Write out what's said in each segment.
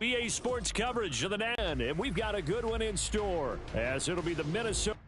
EA Sports coverage of the NAN, and we've got a good one in store, as it'll be the Minnesota.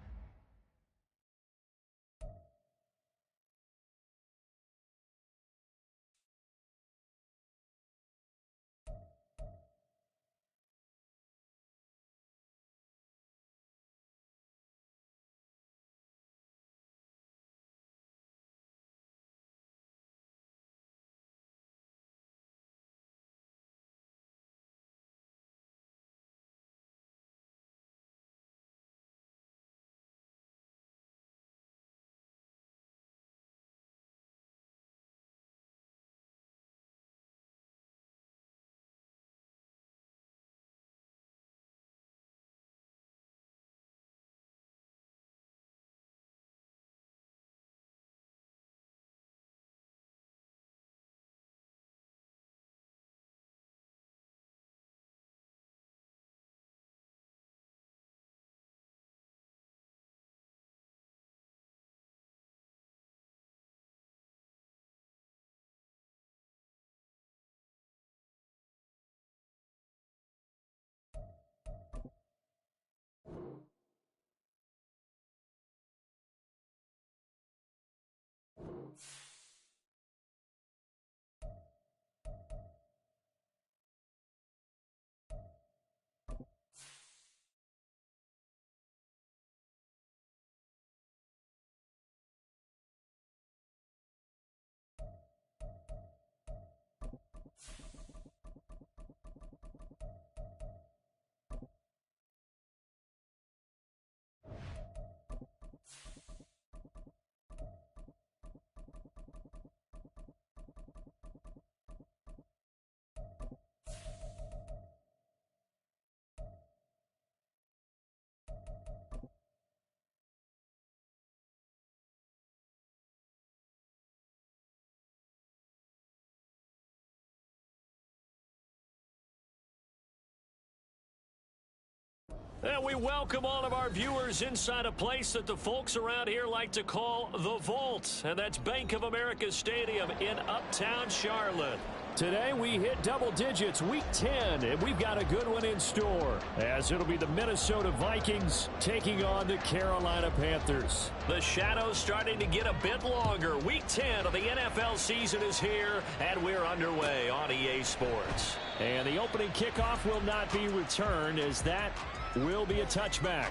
And we welcome all of our viewers inside a place that the folks around here like to call the Vault. And that's Bank of America Stadium in Uptown Charlotte. Today we hit double digits, week 10, and we've got a good one in store, as it'll be the Minnesota Vikings taking on the Carolina Panthers. The shadow's starting to get a bit longer. Week 10 of the NFL season is here, and we're underway on EA Sports. And the opening kickoff will not be returned, as that will be a touchback.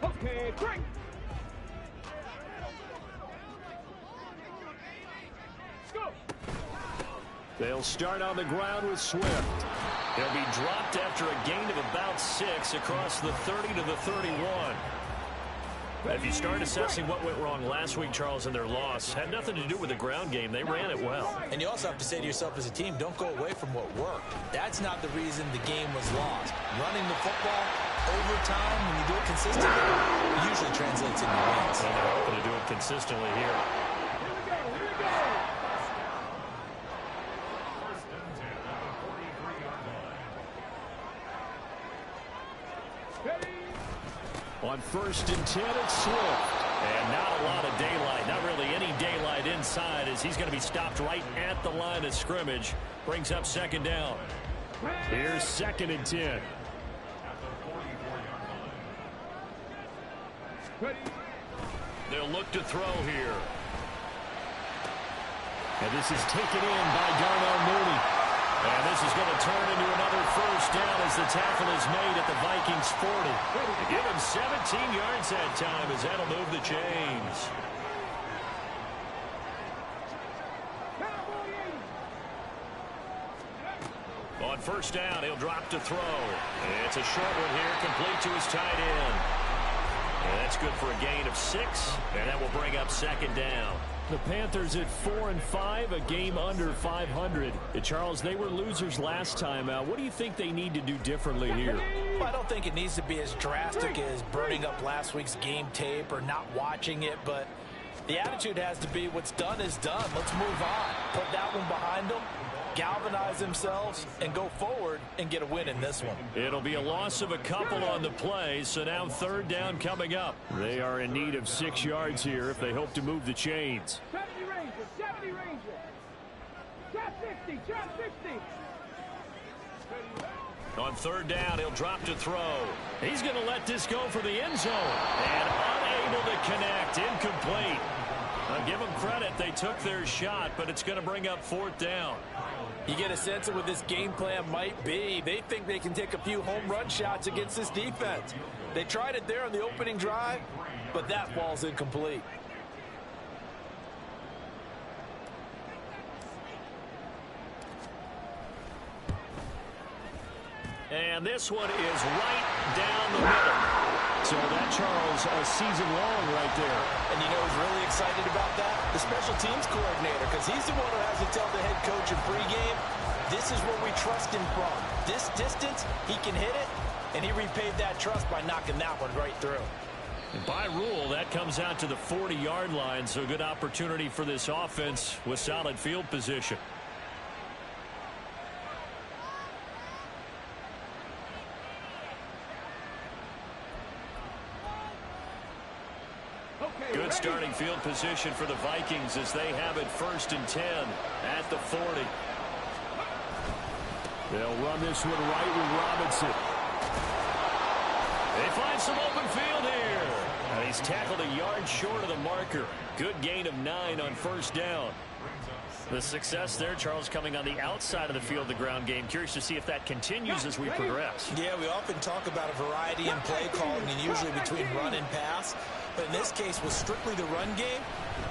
Okay, great. Go. They'll start on the ground with Swift. He'll be dropped after a gain of about 6 across the 30 to the 31. If you start assessing what went wrong last week, Charles, in their loss, had nothing to do with the ground game. They ran it well. And you also have to say to yourself as a team, don't go away from what worked. That's not the reason the game was lost. Running the football over time, when you do it consistently, usually translates into wins. And they're hoping to do it consistently here. On 1st and 10, it's Swift. And not a lot of daylight, not really any daylight inside, as he's going to be stopped right at the line of scrimmage. Brings up 2nd down. Here's 2nd and 10. They'll look to throw here. And this is taken in by Darnell Mooney. And this is going to turn into another 1st down as the tackle is made at the Vikings 40. They give him 17 yards that time, as that'll move the chains. On 1st down, he'll drop to throw. It's a short one here, complete to his tight end. And that's good for a gain of 6, and that will bring up 2nd down. The Panthers at 4-5, a game under 500. Charles, they were losers last time out. What do you think they need to do differently here? Well, I don't think it needs to be as drastic as burning up last week's game tape or not watching it, but the attitude has to be what's done is done. Let's move on. Put that one behind them. galvanize themselves and go forward and get a win in this one. It'll be a loss of a couple on the play, so now third down coming up. They are in need of 6 yards here if they hope to move the chains. 70 Rangers, 70 Rangers. Shot 50, shot 50. On third down, he'll drop to throw. He's going to let this go for the end zone. And unable to connect. Incomplete. I'll give them credit. They took their shot, but it's going to bring up fourth down. You get a sense of what this game plan might be. They think they can take a few home run shots against this defense. They tried it there on the opening drive, but that ball's incomplete. And this one is right down the middle. So that, Charles, a season long right there. And you know who's really excited about that? The special teams coordinator, because he's the one who has to tell the head coach in pregame, this is where we trust him from. This distance, he can hit it, and he repaid that trust by knocking that one right through. And by rule, that comes out to the 40-yard line, so a good opportunity for this offense with solid field position. Good starting field position for the Vikings as they have it 1st and 10 at the 40. They'll run this one right with Robinson. They find some open field here. And he's tackled a yard short of the marker. Good gain of 9 on 1st down. The success there, Charles, coming on the outside of the field, the ground game. Curious to see if that continues as we progress. Yeah, we often talk about a variety in play calling and usually between run and pass. But in this case, with strictly the run game,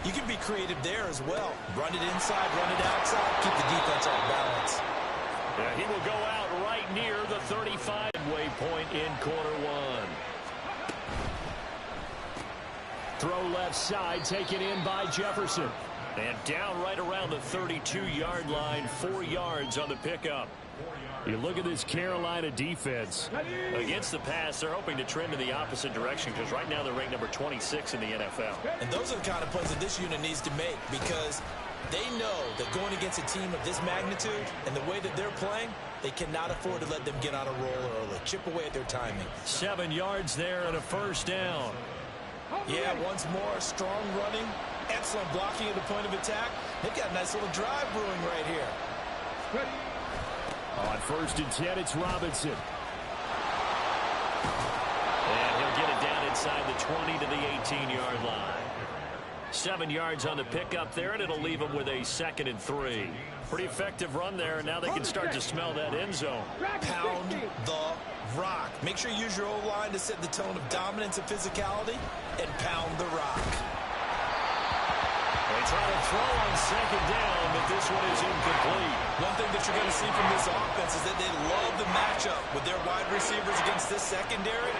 you can be creative there as well. Run it inside, run it outside, keep the defense off balance. Yeah, he will go out right near the 35-way point in quarter one. Throw left side, taken in by Jefferson. And down right around the 32-yard line, 4 yards on the pickup. You look at this Carolina defense. Against the pass, they're hoping to trend in the opposite direction because right now they're ranked number 26 in the NFL. And those are the kind of plays that this unit needs to make because they know that going against a team of this magnitude and the way that they're playing, they cannot afford to let them get on a roll early. Chip away at their timing. 7 yards there and a 1st down. Yeah, once more, strong running, excellent blocking at the point of attack. They've got a nice little drive brewing right here. On 1st and 10, it's Robinson. And he'll get it down inside the 20 to the 18-yard line. 7 yards on the pickup there, and it'll leave them with a 2nd and 3. Pretty effective run there, and now they can start to smell that end zone. Pound the rock. Make sure you use your O-line to set the tone of dominance and physicality, and pound the rock. They try to throw on 2nd down, but this one is incomplete. One thing that you're going to see from this offense is that they love the matchup with their wide receivers against this secondary.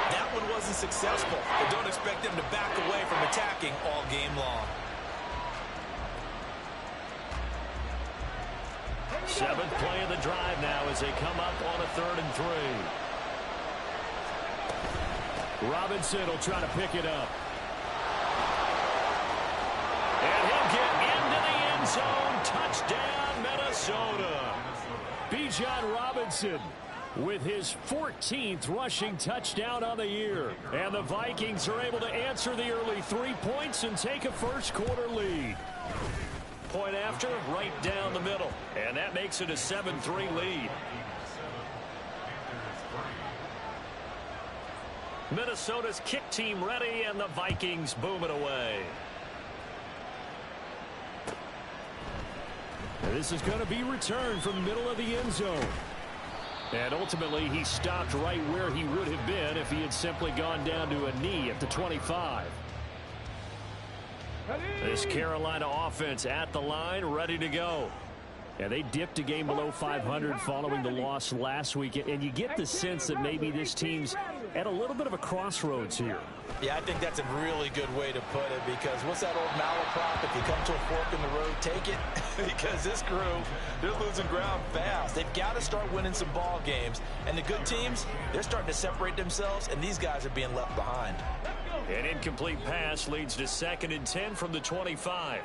That one wasn't successful, but don't expect them to back away from attacking all game long. 7th play of the drive now as they come up on a 3rd and 3. Robinson will try to pick it up. And he'll get into the end zone. Touchdown, Minnesota. Bijan Robinson with his 14th rushing touchdown on the year. And the Vikings are able to answer the early 3 points and take a first-quarter lead. Point after, right down the middle. And that makes it a 7-3 lead. Minnesota's kick team ready, and the Vikings boom it away. This is going to be returned from the middle of the end zone. And ultimately, he stopped right where he would have been if he had simply gone down to a knee at the 25. This Carolina offense at the line, ready to go. And they dipped a game below 500 following the loss last week. And you get the sense that maybe this team's at a little bit of a crossroads here. Yeah, I think that's a really good way to put it because what's that old malaprop? If you come to a fork in the road, take it. Because this crew, they're losing ground fast. They've got to start winning some ball games. And the good teams, they're starting to separate themselves, and these guys are being left behind. An incomplete pass leads to 2nd and 10 from the 25.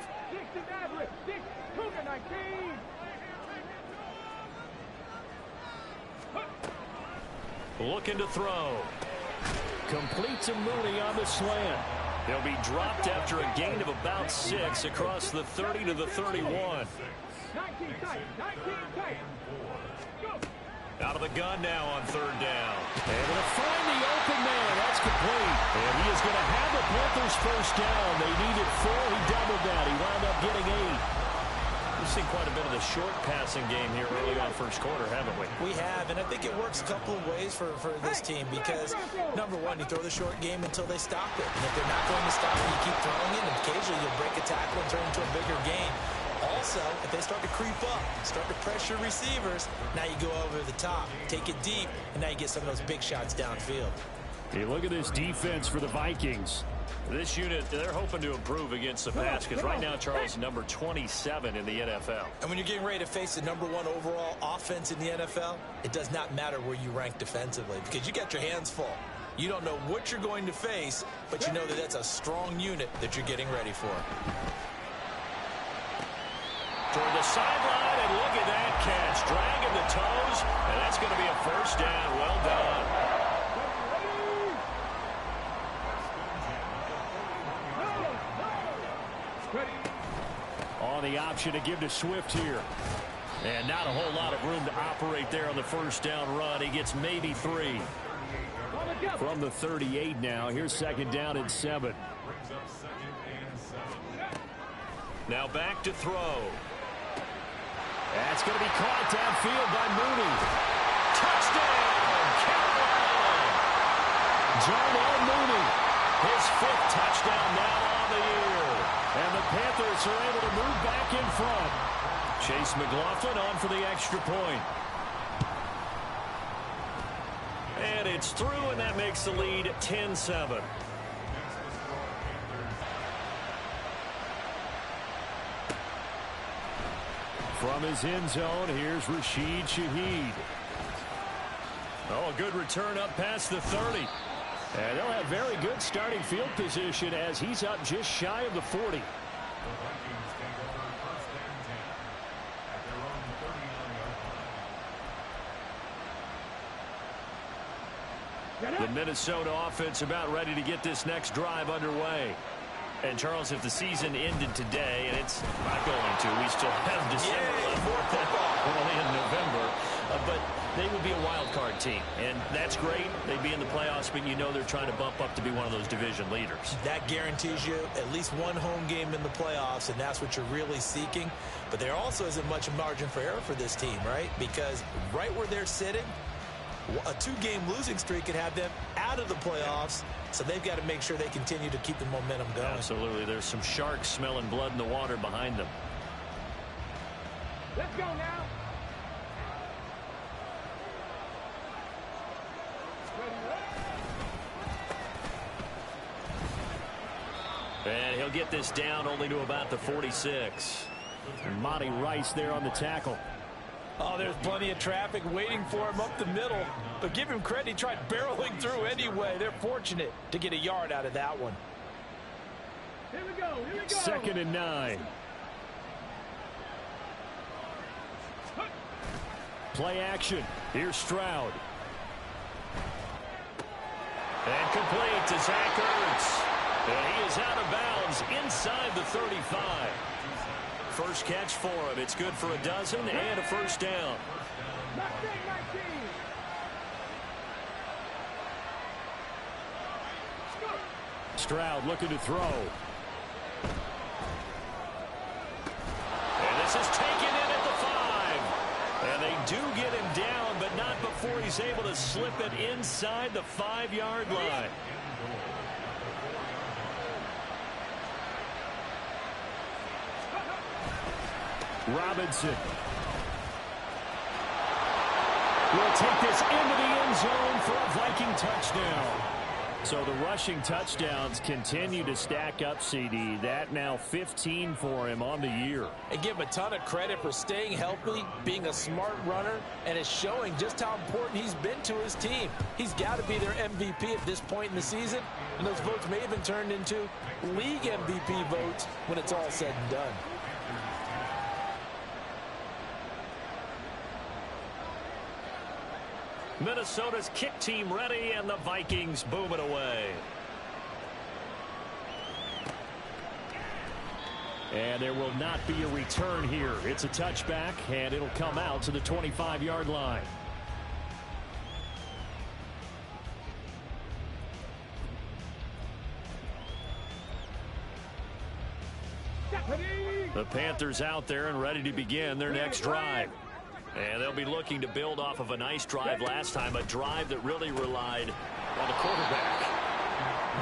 Looking to throw. Complete to Mooney on the slant. He'll be dropped after a gain of about 6 across the 30 to the 31. 19 tight. 19 tight. Go. Out of the gun now on 3rd down. Able to find the open man. That's complete. And he is going to have the Panthers first down. They needed 4. He doubled that. He wound up getting 8. We've seen quite a bit of the short passing game here early on first quarter, haven't we? We have, and I think it works a couple of ways for this team because, number one, you throw the short game until they stop it. And if they're not going to stop it, you keep throwing it, and occasionally you'll break a tackle and turn it into a bigger gain. Also, if they start to creep up, start to pressure receivers, now you go over the top, take it deep, and now you get some of those big shots downfield. Hey, look at this defense for the Vikings. This unit, they're hoping to improve against the pass because right now, Charles, number 27 in the NFL. And when you're getting ready to face the number 1 overall offense in the NFL, it does not matter where you rank defensively because you got your hands full. You don't know what you're going to face, but you know that that's a strong unit that you're getting ready for. Toward the sideline, and look at that catch. Dragging the toes, and that's going to be a first down. Well done. On the option to give to Swift here. And not a whole lot of room to operate there on the first down run. He gets maybe 3. From the 38 now. Here's 2nd down and 7. Now back to throw. That's going to be caught downfield by Mooney. Touchdown, Carolina! Jarnell Mooney, his 5th touchdown now on the year. And the Panthers are able to move back in front. Chase McLaughlin on for the extra point. And it's through, and that makes the lead 10-7. From his end zone, here's Rashid Shaheed. Oh, a good return up past the 30. And they'll have very good starting field position as he's up just shy of the 40. The Minnesota offense about ready to get this next drive underway. And, Charles, if the season ended today, and it's not going to, we still have December left. We're only in November. But they would be a wild card team, and that's great. They'd be in the playoffs, but you know they're trying to bump up to be one of those division leaders. That guarantees you at least one home game in the playoffs, and that's what you're really seeking. But there also isn't much margin for error for this team, right? Because right where they're sitting, a 2-game losing streak could have them out of the playoffs, so they've got to make sure they continue to keep the momentum going. Absolutely. There's some sharks smelling blood in the water behind them. Let's go now. And he'll get this down only to about the 46. And Monty Rice there on the tackle. Oh, there's plenty of traffic waiting for him up the middle. But give him credit, he tried barreling through anyway. They're fortunate to get a yard out of that one. Here we go. Here we go. 2nd and 9. Play action. Here's Stroud. And complete to Zach Ertz. And he is out of bounds inside the 35. First catch for him. It's good for a dozen and a first down. 19. Stroud looking to throw. And this is taken in at the 5. And they do get him down, but not before he's able to slip it inside the 5-yard line. Robinson will take this into the end zone for a Viking touchdown. So the rushing touchdowns continue to stack up, CD. That now 15 for him on the year. And give him a ton of credit for staying healthy, being a smart runner, and it's showing just how important he's been to his team. He's got to be their MVP at this point in the season, and those votes may have been turned into league MVP votes when it's all said and done. Minnesota's kick team ready, and the Vikings boom it away. And there will not be a return here. It's a touchback, and it'll come out to the 25-yard line. The Panthers out there and ready to begin their next drive. And they'll be looking to build off of a nice drive last time, a drive that really relied on the quarterback.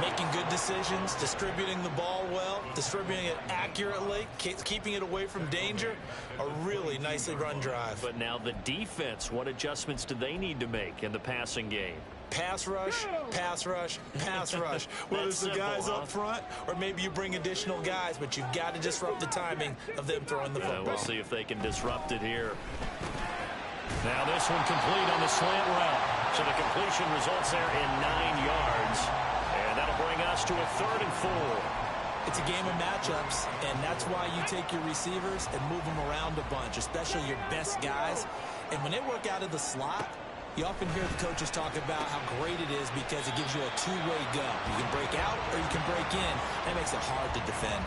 Making good decisions, distributing the ball well, distributing it accurately, keeping it away from danger. A really nicely run drive. But now the defense, what adjustments do they need to make in the passing game? Pass rush, pass rush, pass rush. Whether it's the guys up front or maybe you bring additional guys, but you've got to disrupt the timing of them throwing the football. We'll see if they can disrupt it here. Now this one complete on the slant route. So the completion results there in 9 yards. And that'll bring us to a 3rd and 4. It's a game of matchups, and that's why you take your receivers and move them around a bunch, especially your best guys. And when they work out of the slot, you often hear the coaches talk about how great it is because it gives you a two-way go. You can break out or you can break in. That makes it hard to defend.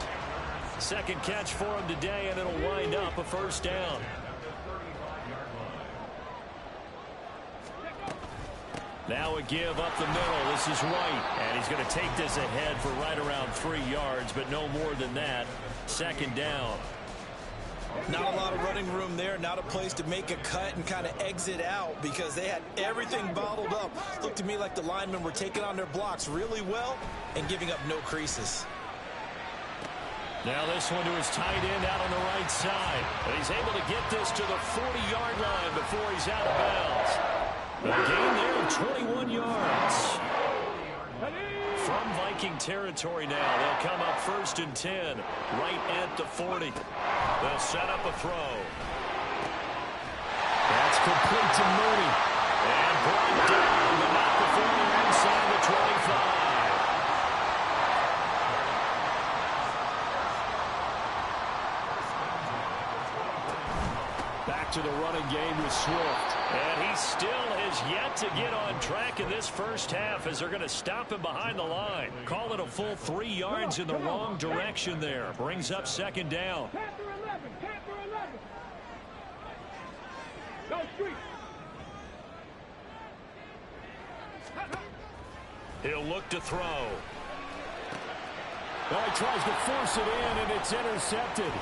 Second catch for him today, and it'll wind up a 1st down. Now a give up the middle. This is White, and he's going to take this ahead for right around 3 yards, but no more than that. 2nd down. Not a lot of running room there, not a place to make a cut and kind of exit out because they had everything bottled up. Looked to me like the linemen were taking on their blocks really well and giving up no creases. Now this one to his tight end out on the right side. But he's able to get this to the 40-yard line before he's out of bounds. A gain there of 21 yards. From Viking territory now, they'll come up 1st and 10, right at the 40. They'll set up a throw. That's complete to Mooney. And brought down, but not before they're inside the 25. Back to the running game with Swift. And he still has yet to get on track in this first half as they're going to stop him behind the line. Call it a full 3 yards in the wrong direction there. Brings up 2nd down. Panther 11, Panther 11. Go street. He'll look to throw. Well, he tries to force it in, and it's intercepted.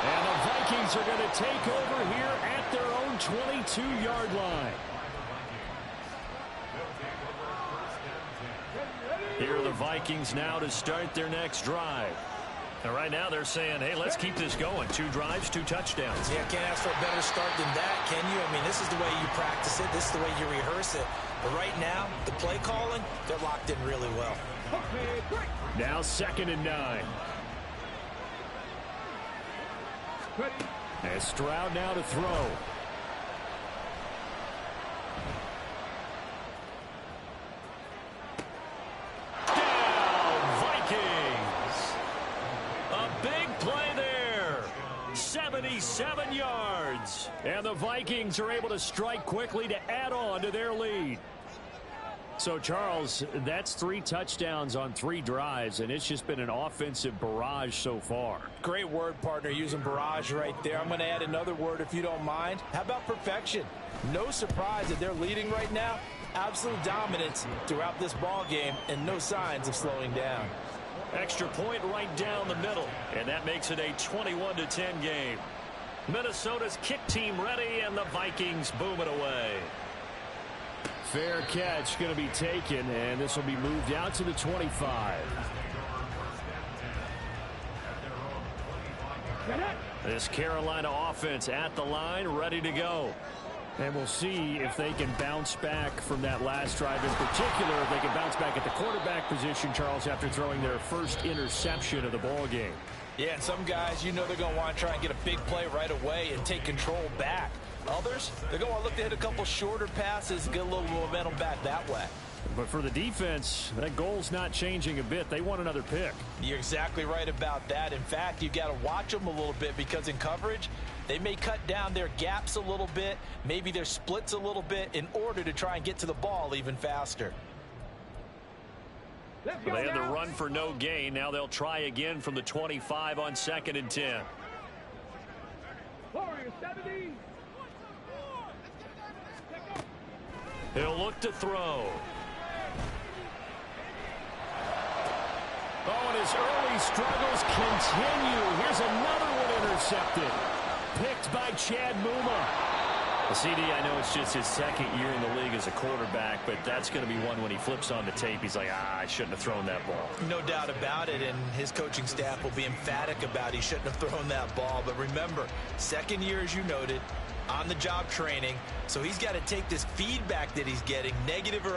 And the Vikings are going to take over here at their own 22-yard line. Here are the Vikings now to start their next drive. And right now they're saying, hey, let's keep this going. 2 drives, 2 touchdowns. Yeah, can't ask for a better start than that, can you? I mean, this is the way you practice it. This is the way you rehearse it. But right now, the play calling, they're locked in really well. Now 2nd and 9. And Stroud now to throw. Down, Vikings. A big play there. 77 yards. And the Vikings are able to strike quickly to add on to their lead. So, Charles, that's 3 touchdowns on 3 drives, and it's just been an offensive barrage so far. Great word, partner, using barrage right there. I'm going to add another word if you don't mind. How about perfection? No surprise that they're leading right now. Absolute dominance throughout this ball game and no signs of slowing down. Extra point right down the middle, and that makes it a 21-10 game. Minnesota's kick team ready, and the Vikings boom it away. Fair catch going to be taken, and this will be moved out to the 25. This Carolina offense at the line, ready to go. And we'll see if they can bounce back from that last drive, in particular, if they can bounce back at the quarterback position, Charles, after throwing their first interception of the ball game. Yeah, and some guys, you know they're going to want to try and get a big play right away and take control back. Others, they're going to look to hit a couple shorter passes and get a little momentum back that way. But for the defense, that goal's not changing a bit. They want another pick. You're exactly right about that. In fact, you've got to watch them a little bit because in coverage, they may cut down their gaps a little bit, maybe their splits a little bit in order to try and get to the ball even faster. Well, they had the run for no gain. Now they'll try again from the 25 on 2nd and 10. Warriors 70. He'll look to throw. Oh, and his early struggles continue. Here's another one intercepted. Picked by Chad Muma. The CD, I know it's just his 2nd year in the league as a quarterback, but that's going to be one when he flips on the tape. He's like, I shouldn't have thrown that ball. No doubt about it, and his coaching staff will be emphatic about he shouldn't have thrown that ball. But remember, 2nd year, as you noted, on-the-job training, so he's got to take this feedback that he's getting, negative or